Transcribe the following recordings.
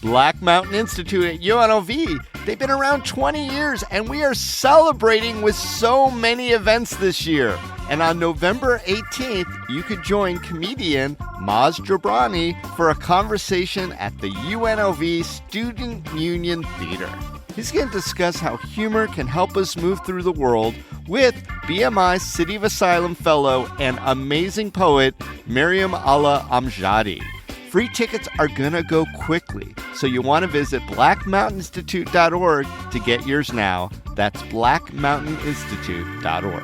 Black Mountain Institute at UNLV. They've been around 20 years, and we are celebrating with so many events this year. And on November 18th, you could join comedian Maz Jobrani for a conversation at the UNLV Student Union Theater. He's going to discuss how humor can help us move through the world with BMI City of Asylum fellow and amazing poet Miriam Allah Amjadi. Free tickets are going to go quickly, so you want to visit blackmountaininstitute.org to get yours now. That's blackmountaininstitute.org.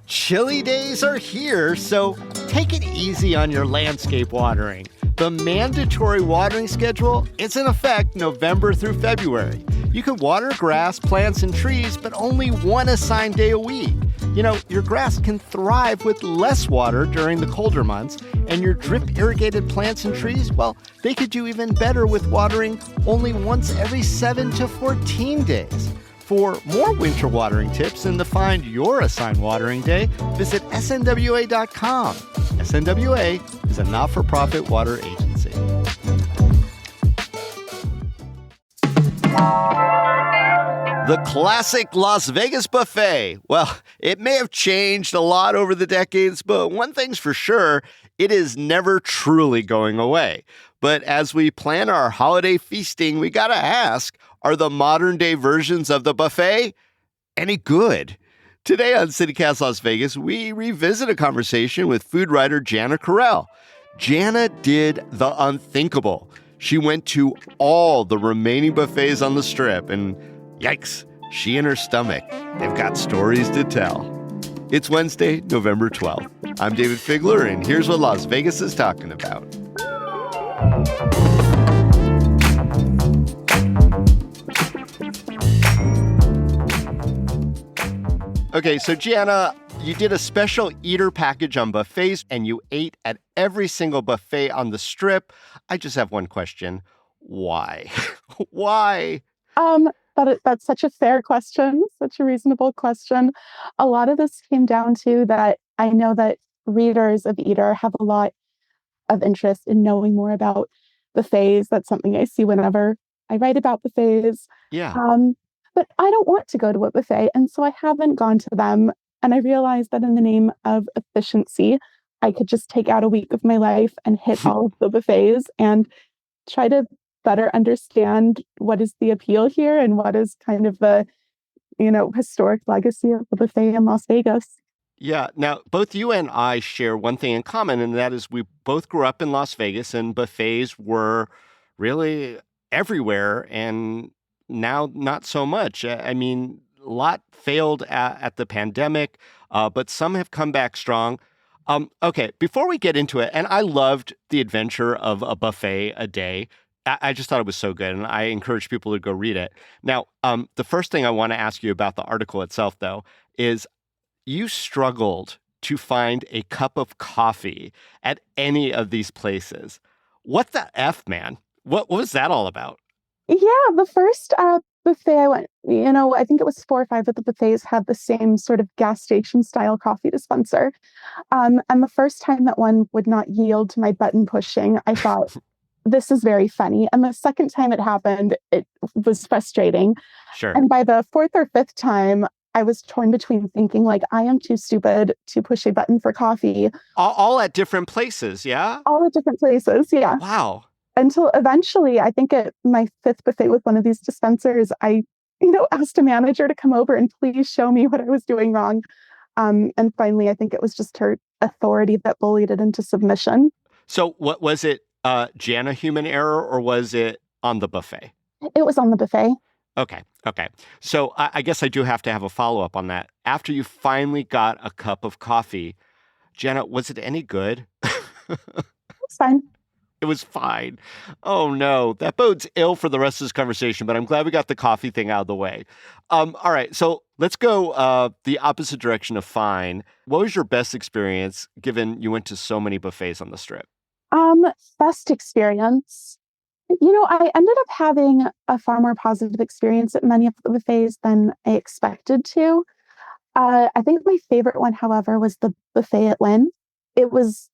Chilly days are here, so take it easy on your landscape watering. The mandatory watering schedule is in effect November through February. You can water grass, plants, and trees, but only one assigned day a week. You know, your grass can thrive with less water during the colder months, and your drip-irrigated plants and trees, well, they could do even better with watering only once every 7 to 14 days. For more winter watering tips and to find your assigned watering day, visit snwa.com. SNWA is a not-for-profit water agency. The classic Las Vegas buffet. Well, it may have changed a lot over the decades, but one thing's for sure, it is never truly going away. But as we plan our holiday feasting, we gotta ask, are the modern-day versions of the buffet any good? Today on CityCast Las Vegas, we revisit a conversation with food writer Janna Karel. Janna did the unthinkable. She went to all the remaining buffets on the Strip, and yikes, she and her stomach, they've got stories to tell. It's Wednesday, November 12th. I'm Dayvid Figler, and here's what Las Vegas is talking about. Okay, so Janna, you did a special eater package on buffets, and you ate at every single buffet on the Strip. I just have one question. Why? Why? That's such a fair question, such a reasonable question. A lot of this came down to that I know that readers of Eater have a lot of interest in knowing more about buffets. That's something I see whenever I write about buffets. Yeah. But I don't want to go to a buffet, and so I haven't gone to them. And I realized that in the name of efficiency, I could just take out a week of my life and hit all of the buffets and try to better understand what is the appeal here and what is kind of the, historic legacy of the buffet in Las Vegas. Yeah. Now, both you and I share one thing in common, and that is we both grew up in Las Vegas, and buffets were really everywhere, and now not so much. I mean, a lot failed at the pandemic, but some have come back strong. Okay, before we get into it, and I loved the adventure of a buffet a day. I just thought it was so good, and I encourage people to go read it. Now, the first thing I want to ask you about the article itself, though, is you struggled to find a cup of coffee at any of these places. What the F, man? What was that all about? Yeah, the first buffet I went, I think it was 4 or 5 of the buffets had the same sort of gas station style coffee dispenser. And the first time that one would not yield to my button pushing, I thought, this is very funny. And the second time it happened, it was frustrating. Sure. And by the 4th or 5th time, I was torn between thinking like, I am too stupid to push a button for coffee. All at different places, yeah? All at different places, yeah. Wow. Until eventually, I think at my 5th buffet with one of these dispensers, I, asked a manager to come over and please show me what I was doing wrong. And finally, I think it was just her authority that bullied it into submission. So what was it, Janna human error, or was it on the buffet? It was on the buffet. Okay. So I guess I do have to have a follow-up on that. After you finally got a cup of coffee, Janna, was it any good? It's fine. It was fine. Oh, no. That bodes ill for the rest of this conversation, but I'm glad we got the coffee thing out of the way. All right. So let's go the opposite direction of fine. What was your best experience, given you went to so many buffets on the Strip? Best experience. I ended up having a far more positive experience at many of the buffets than I expected to. I think my favorite one, however, was the buffet at Wynn. It was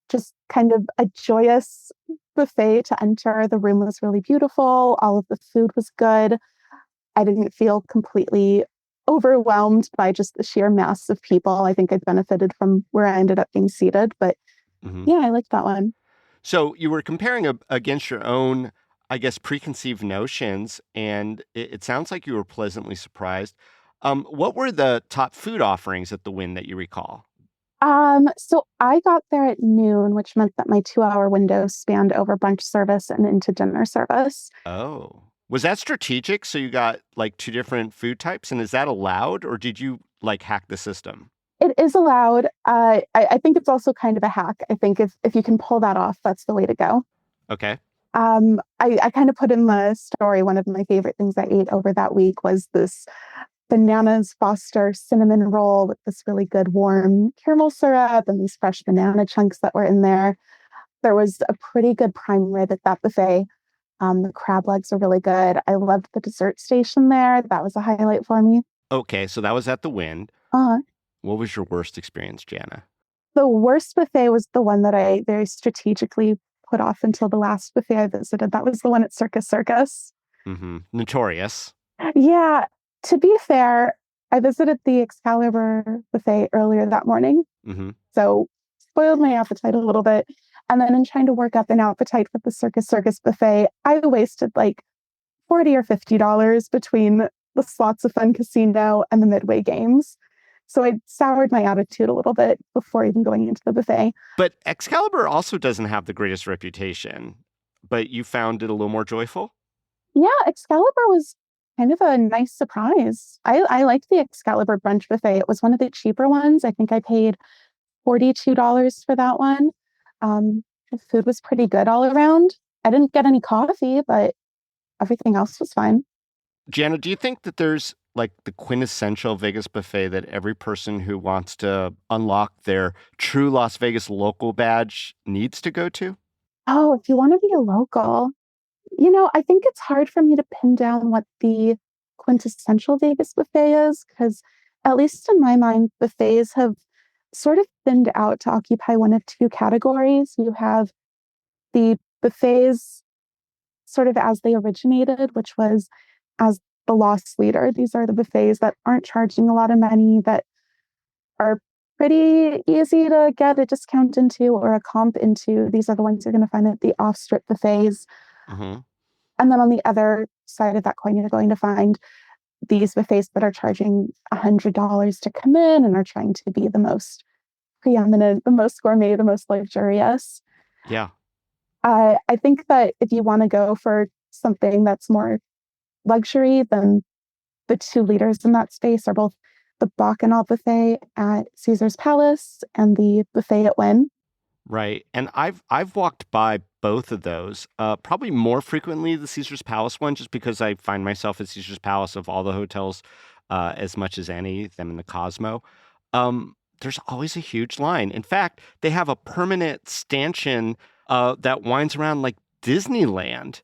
just kind of a joyous buffet to enter. The room was really beautiful. All of the food was good. I didn't feel completely overwhelmed by just the sheer mass of people. I think I benefited from where I ended up being seated, but Hmm. yeah, I liked that one. So you were comparing against your own, I guess, preconceived notions, and it sounds like you were pleasantly surprised. What were the top food offerings at the Win that you recall? So I got there at noon, which meant that my 2 hour window spanned over brunch service and into dinner service. Oh, was that strategic? So you got like two different food types, and is that allowed, or did you like hack the system? It is allowed. I think it's also kind of a hack. I think if you can pull that off, that's the way to go. Okay. I kind of put in the story, one of my favorite things I ate over that week was this bananas Foster cinnamon roll with this really good warm caramel syrup and these fresh banana chunks that were in there. There was a pretty good prime rib at that buffet. The crab legs are really good. I loved the dessert station there. That was a highlight for me. Okay, so that was at the Wind. Uh, What was your worst experience, Jana? the worst buffet was the one that I very strategically put off until the last buffet I visited. That was the one at Circus Circus. Mm-hmm. Notorious. Yeah, to be fair, I visited the Excalibur buffet earlier that morning, Mm-hmm. so spoiled my appetite a little bit. And then in trying to work up an appetite for the Circus Circus buffet, I wasted like 40 or $50 between the Slots of Fun Casino and the Midway games. So I soured my attitude a little bit before even going into the buffet. But Excalibur also doesn't have the greatest reputation, but you found it a little more joyful? Yeah, Excalibur was kind of a nice surprise. I liked the Excalibur brunch buffet. It was one of the cheaper ones. I think I paid $42 for that one. The food was pretty good all around. I didn't get any coffee, but everything else was fine. Jana, do you think that there's like the quintessential Vegas buffet that every person who wants to unlock their true Las Vegas local badge needs to go to? Oh, if you want to be a local, I think it's hard for me to pin down what the quintessential Vegas buffet is because, at least in my mind, buffets have sort of thinned out to occupy one of two categories. You have the buffets sort of as they originated, which was as the loss leader. These are the buffets that aren't charging a lot of money, that are pretty easy to get a discount into or a comp into. These are the ones you're going to find at the off strip buffets. Hmm. And then on the other side of that coin, you're going to find these buffets that are charging $100 to come in and are trying to be the most preeminent, the most gourmet, the most luxurious. Yeah. I think that if you want to go for something that's more luxury, then the two leaders in that space are both the Bacchanal buffet at Caesar's Palace and the buffet at Wynn. Right. And I've walked by both of those, probably more frequently the Caesar's Palace one, just because I find myself at Caesar's Palace of all the hotels, as much as any, them in the Cosmo. There's always a huge line. In fact, they have a permanent stanchion that winds around like Disneyland.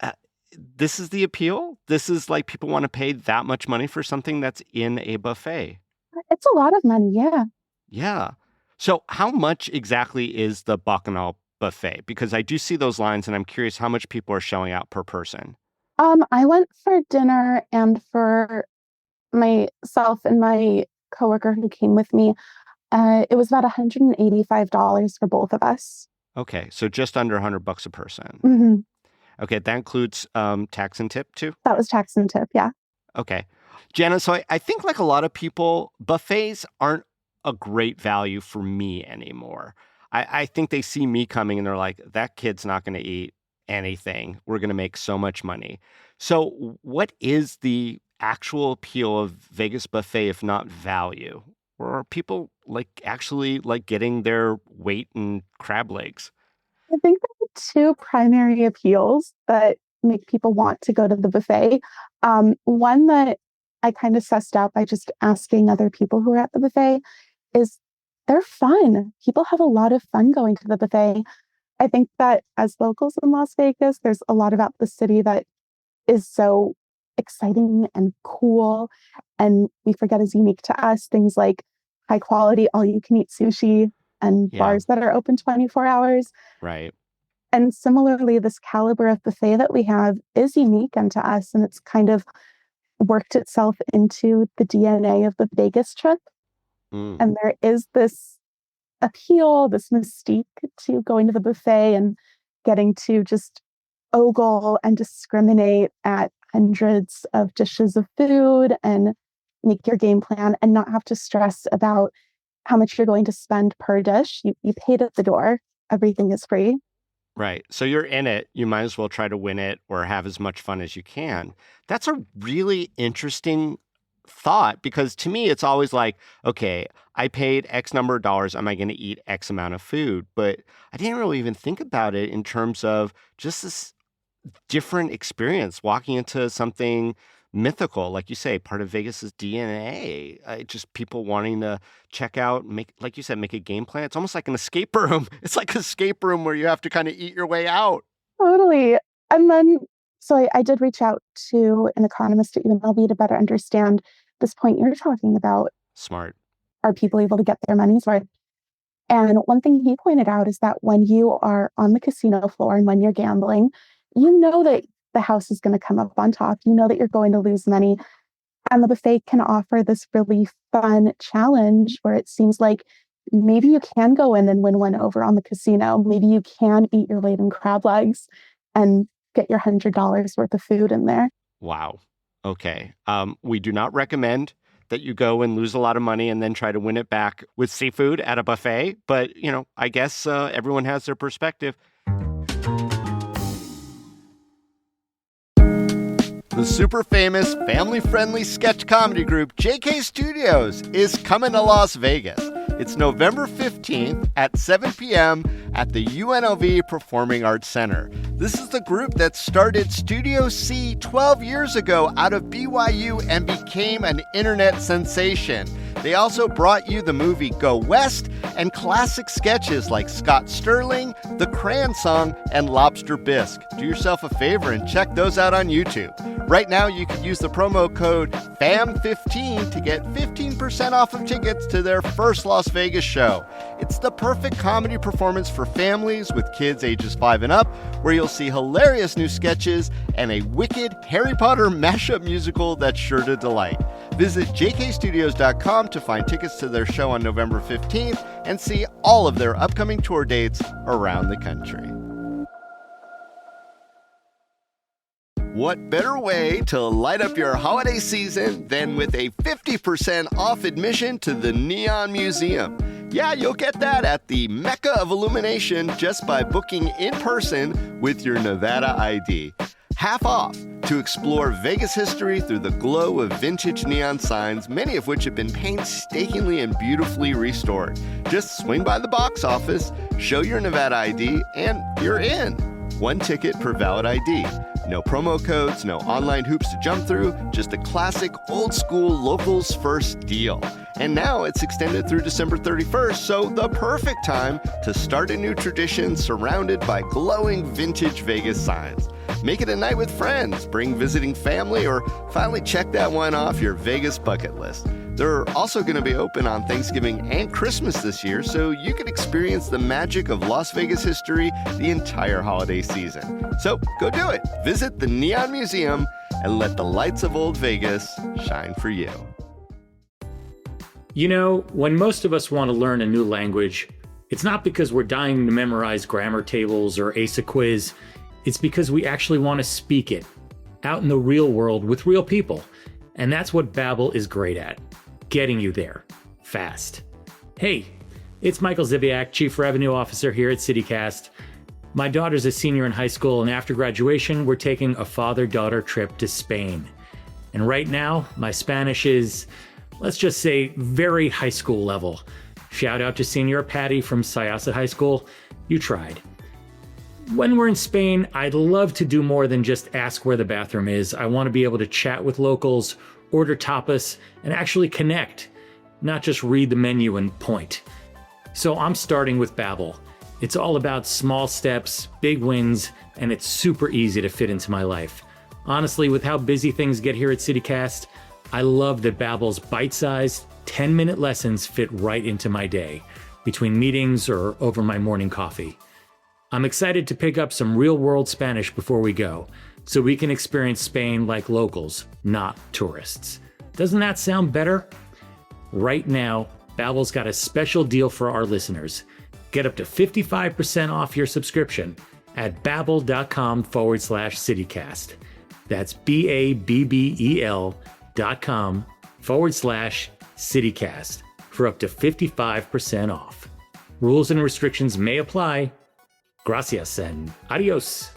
Uh, this is the appeal. This is like people want to pay that much money for something that's in a buffet. It's a lot of money, yeah. Yeah. So how much exactly is the Bacchanal buffet? Because I do see those lines and I'm curious how much people are shelling out per person. I went for dinner and for myself and my coworker who came with me. It was about $185 for both of us. Okay, so just under 100 bucks a person. Hmm. Okay, that includes tax and tip too? That was tax and tip, yeah. Okay. Jana, so I think like a lot of people, buffets aren't a great value for me anymore. I think they see me coming and they're like, that kid's not going to eat anything. We're going to make so much money. So, what is the actual appeal of Vegas buffet if not value? Or are people like actually like getting their weight in crab legs? I think there are two primary appeals that make people want to go to the buffet. One that I kind of sussed out by just asking other people who are at the buffet is they're fun. People have a lot of fun going to the buffet. I think that as locals in Las Vegas, there's a lot about the city that is so exciting and cool. and we forget is unique to us. Things like high quality, all you can eat sushi and bars that are open 24 hours. Right. And similarly, this caliber of buffet that we have is unique unto us, and it's kind of worked itself into the DNA of the Vegas trip. Mm. And there is this appeal, this mystique to going to the buffet and getting to just ogle and discriminate at hundreds of dishes of food and make your game plan and not have to stress about how much you're going to spend per dish. You paid at the door. Everything is free. Right. So you're in it. You might as well try to win it or have as much fun as you can. That's a really interesting thought, because to me, it's always like, okay, I paid X number of dollars. Am I going to eat X amount of food? But I didn't really even think about it in terms of just this different experience walking into something mythical, like you say, part of Vegas's DNA. Just people wanting to check out, make, like you said, make a game plan. It's almost like an escape room. It's like an escape room where you have to kind of eat your way out. Totally. And then, so I did reach out to an economist at UNLV to better understand this point you're talking about. Smart. Are people able to get their money's worth? And one thing he pointed out is that when you are on the casino floor and when you're gambling, you know that the house is going to come up on top. You know that you're going to lose money. And the buffet can offer this really fun challenge where it seems like maybe you can go in and win one over on the casino. Maybe you can eat your weight in crab legs and get your $100 worth of food in there. Wow. Okay. We do not recommend that you go and lose a lot of money and then try to win it back with seafood at a buffet. But, I guess everyone has their perspective. The super famous, family-friendly sketch comedy group JK Studios is coming to Las Vegas. It's November 15th at 7 p.m. at the UNLV Performing Arts Center. This is the group that started Studio C 12 years ago out of BYU and became an internet sensation. They also brought you the movie Go West and classic sketches like Scott Sterling, The Crayon Song, and Lobster Bisque. Do yourself a favor and check those out on YouTube. Right now, you can use the promo code FAM15 to get 15% off of tickets to their first Las Vegas show. It's the perfect comedy performance for families with kids ages 5 and up, where you'll see hilarious new sketches and a wicked Harry Potter mashup musical that's sure to delight. Visit jkstudios.com to find tickets to their show on November 15th and see all of their upcoming tour dates around the country. What better way to light up your holiday season than with a 50% off admission to the Neon Museum? Yeah, you'll get that at the Mecca of Illumination just by booking in person with your Nevada ID. Half off to explore Vegas history through the glow of vintage neon signs, many of which have been painstakingly and beautifully restored. Just swing by the box office, show your Nevada ID, and you're in. One ticket per valid ID. No promo codes, no online hoops to jump through, just a classic old school locals first deal. And now it's extended through December 31st, so the perfect time to start a new tradition surrounded by glowing vintage Vegas signs. Make it a night with friends, bring visiting family, or finally check that one off your Vegas bucket list. They're also going to be open on Thanksgiving and Christmas this year, so you can experience the magic of Las Vegas history the entire holiday season. So go do it. Visit the Neon Museum and let the lights of old Vegas shine for you. You know, when most of us want to learn a new language, it's not because we're dying to memorize grammar tables or ace a quiz. It's because we actually want to speak it out in the real world with real people. And that's what Babbel is great at. Getting you there, fast. Hey, it's Michael Zibiak, Chief Revenue Officer here at CityCast. My daughter's a senior in high school, and after graduation, we're taking a father-daughter trip to Spain. And right now, my Spanish is, let's just say, very high school level. Shout out to Senior Patty from Syosset High School. You tried. When we're in Spain, I'd love to do more than just ask where the bathroom is. I want to be able to chat with locals, order tapas, and actually connect, not just read the menu and point. So I'm starting with Babbel. It's all about small steps, big wins, and it's super easy to fit into my life. Honestly, with how busy things get here at CityCast, I love that Babbel's bite-sized 10-minute lessons fit right into my day, between meetings or over my morning coffee. I'm excited to pick up some real-world Spanish before we go, so we can experience Spain like locals, not tourists. Doesn't that sound better? Right now, Babbel's got a special deal for our listeners. Get up to 55% off your subscription at babbel.com/citycast. That's BABBEL.com/citycast for up to 55% off. Rules and restrictions may apply. Gracias and adios.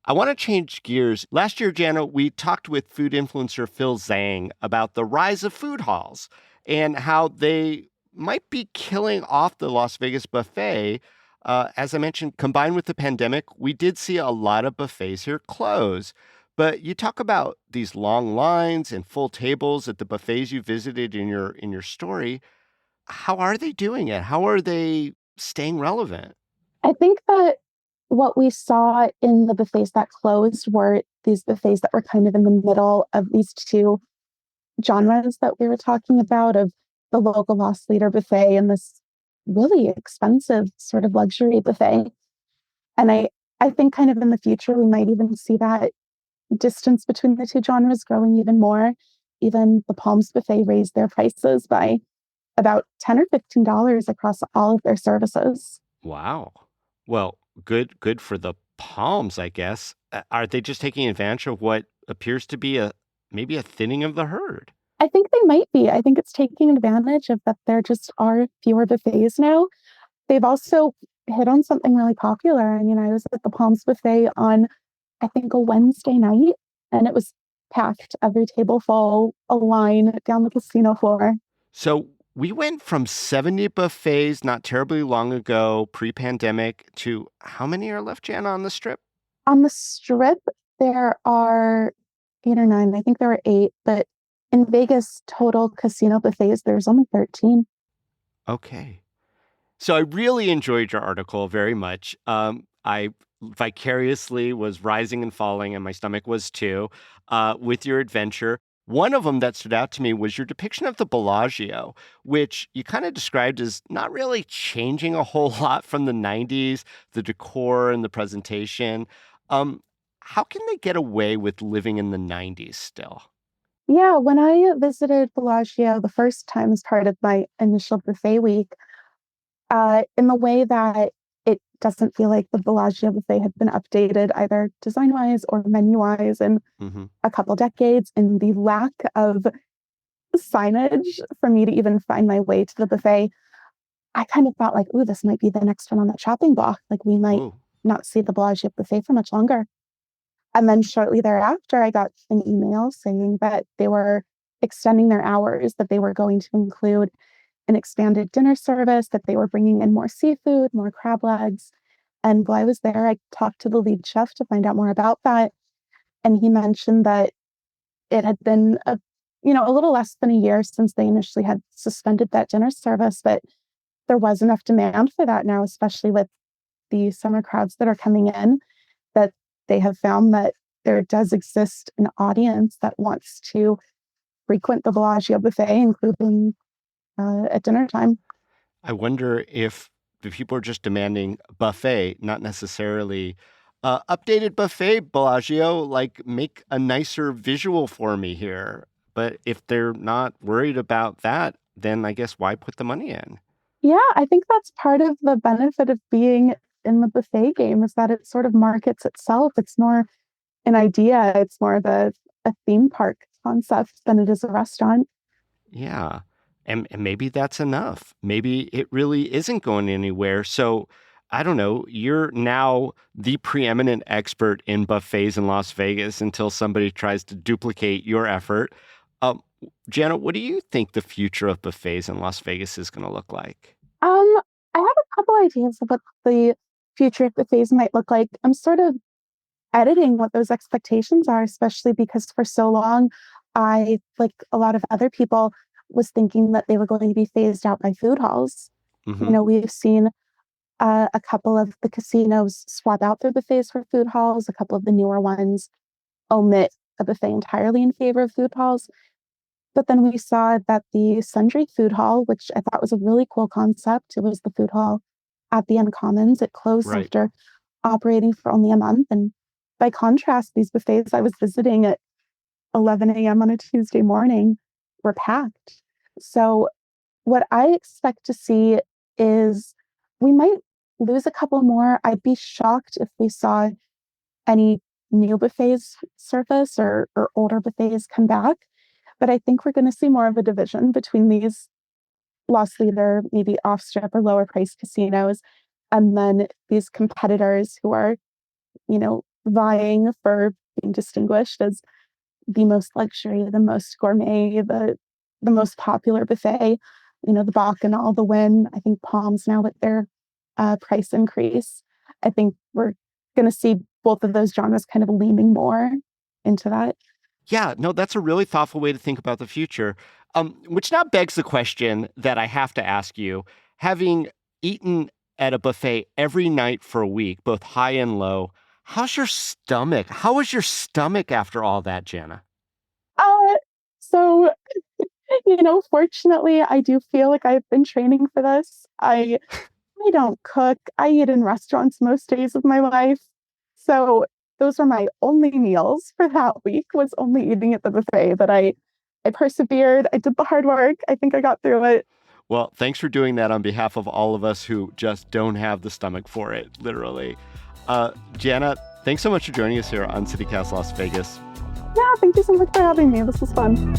I want to change gears. Last year, Janna, we talked with food influencer Phil Zhang about the rise of food halls and how they might be killing off the Las Vegas buffet. As I mentioned, combined with the pandemic, we did see a lot of buffets here close. But you talk about these long lines and full tables at the buffets you visited in your story. How are they doing it? How are they staying relevant? I think that what we saw in the buffets that closed were these buffets that were kind of in the middle of these two genres that we were talking about, of the local loss leader buffet and this really expensive sort of luxury buffet. And I think kind of in the future, we might even see that distance between the two genres growing even more. Even the Palms buffet raised their prices by about $10 or $15 across all of their services. Wow. Well, good for the Palms, I guess. Are they just taking advantage of what appears to be maybe a thinning of the herd? I think they might be. I think it's taking advantage of that there just are fewer buffets now. They've also hit on something really popular. I mean, I was at the Palms buffet on, I think, a Wednesday night, and it was packed, every table full, a line down the casino floor. So we went from 70 buffets not terribly long ago, pre-pandemic, to how many are left, Janna, on the Strip? On the Strip, there are 8 or 9. I think there are 8, but in Vegas, total casino buffets, there's only 13. Okay. So I really enjoyed your article very much. I vicariously was rising and falling, and my stomach was too, with your adventure. One of them that stood out to me was your depiction of the Bellagio, which you kind of described as not really changing a whole lot from the 90s, the decor and the presentation. How can they get away with living in the 90s still? Yeah, when I visited Bellagio the first time as part of my initial buffet week, in the way that it doesn't feel like the Bellagio buffet had been updated either design-wise or menu-wise in a couple decades, and the lack of signage for me to even find my way to the buffet, I kind of felt like, ooh, this might be the next one on that shopping block. Like, we might not see the Bellagio buffet for much longer. And then shortly thereafter, I got an email saying that they were extending their hours, that they were going to include an expanded dinner service, that they were bringing in more seafood, more crab legs. And while I was there, I talked to the lead chef to find out more about that. And he mentioned that it had been a little less than a year since they initially had suspended that dinner service, but there was enough demand for that now, especially with the summer crowds that are coming in, that they have found that there does exist an audience that wants to frequent the Bellagio buffet, including at dinner time. I wonder if the people are just demanding buffet, not necessarily updated buffet, Bellagio, like make a nicer visual for me here. But if they're not worried about that, then I guess why put the money in? Yeah, I think that's part of the benefit of being in the buffet game, is that it sort of markets itself. It's more an idea. It's more of a theme park concept than it is a restaurant. Yeah. And maybe that's enough. Maybe it really isn't going anywhere. So I don't know. You're now the preeminent expert in buffets in Las Vegas until somebody tries to duplicate your effort. Janna, what do you think the future of buffets in Las Vegas is going to look like? I have a couple ideas of what the future of buffets might look like. I'm sort of editing what those expectations are, especially because for so long, I, like a lot of other people, was thinking that they were going to be phased out by food halls. We've seen a couple of the casinos swap out their buffets for food halls. A couple of the newer ones omit a buffet entirely in favor of food halls. But then we saw that the Sundry Food Hall, which I thought was a really cool concept, it was the food hall at the Uncommons. It closed Right. after operating for only a month. And by contrast, these buffets I was visiting at 11 a.m. on a Tuesday morning were packed. So what I expect to see is we might lose a couple more. I'd be shocked if we saw any new buffets surface or older buffets come back. But I think we're going to see more of a division between these loss leader, maybe off strip or lower price casinos, and then these competitors who are, vying for being distinguished as the most luxury, the most gourmet, the most popular buffet, the Bacchanal, the Wynn. I think Palms now with their price increase. I think we're going to see both of those genres kind of leaning more into that. Yeah, no, that's a really thoughtful way to think about the future, which now begs the question that I have to ask you. Having eaten at a buffet every night for a week, both high and low, how's your stomach? How was your stomach after all that, Janna? So, fortunately, I do feel like I've been training for this. I don't cook. I eat in restaurants most days of my life. So those were my only meals for that week, was only eating at the buffet. But I persevered. I did the hard work. I think I got through it. Well, thanks for doing that on behalf of all of us who just don't have the stomach for it, literally. Janna, thanks so much for joining us here on CityCast Las Vegas. Yeah, thank you so much for having me. This was fun.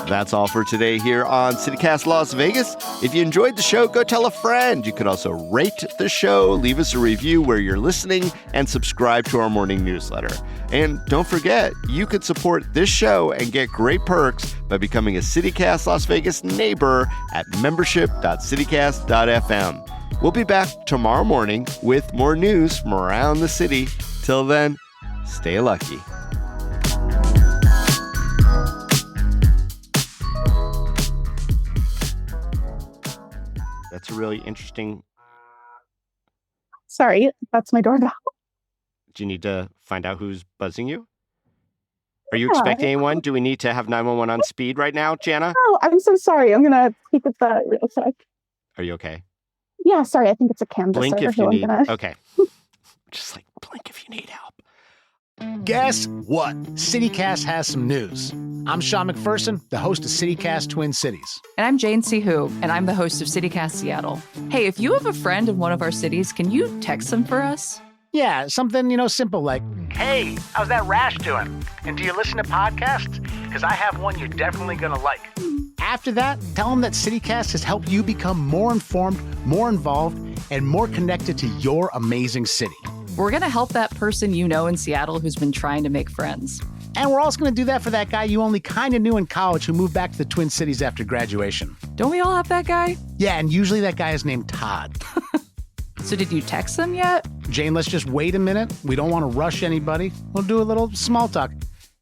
That's all for today here on CityCast Las Vegas. If you enjoyed the show, go tell a friend. You could also rate the show, leave us a review where you're listening, and subscribe to our morning newsletter. And don't forget, you could support this show and get great perks by becoming a CityCast Las Vegas neighbor at membership.citycast.fm. We'll be back tomorrow morning with more news from around the city. Till then, stay lucky. That's a really interesting... Sorry, that's my doorbell. Do you need to find out who's buzzing you? Are you expecting anyone? Do we need to have 911 on speed right now, Janna? Oh, I'm so sorry. I'm going to speak with that real quick. Are you okay? Yeah, sorry. I think it's a canvasser. Blink if you need... Okay. Just blink if you need help. Guess what? CityCast has some news. I'm Sean McPherson, the host of CityCast Twin Cities. And I'm Jane C. Hu, and I'm the host of CityCast Seattle. Hey, if you have a friend in one of our cities, can you text them for us? Yeah, something, simple like, hey, how's that rash doing? And do you listen to podcasts? Because I have one you're definitely going to like. After that, tell them that CityCast has helped you become more informed, more involved, and more connected to your amazing city. We're going to help that person you know in Seattle who's been trying to make friends. And we're also going to do that for that guy you only kind of knew in college who moved back to the Twin Cities after graduation. Don't we all have that guy? Yeah, and usually that guy is named Todd. So did you text them yet? Jane, let's just wait a minute. We don't want to rush anybody. We'll do a little small talk.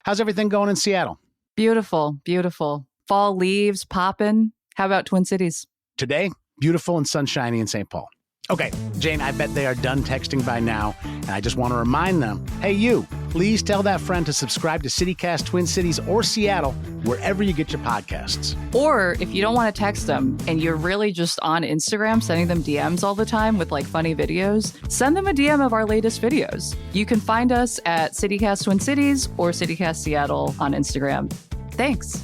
How's everything going in Seattle? Beautiful, beautiful. Fall leaves popping. How about Twin Cities? Today, beautiful and sunshiny in St. Paul. Okay, Jane, I bet they are done texting by now, and I just want to remind them, hey, you, please tell that friend to subscribe to CityCast Twin Cities or Seattle, wherever you get your podcasts. Or if you don't want to text them and you're really just on Instagram sending them DMs all the time with funny videos, send them a DM of our latest videos. You can find us at CityCast Twin Cities or CityCast Seattle on Instagram. Thanks.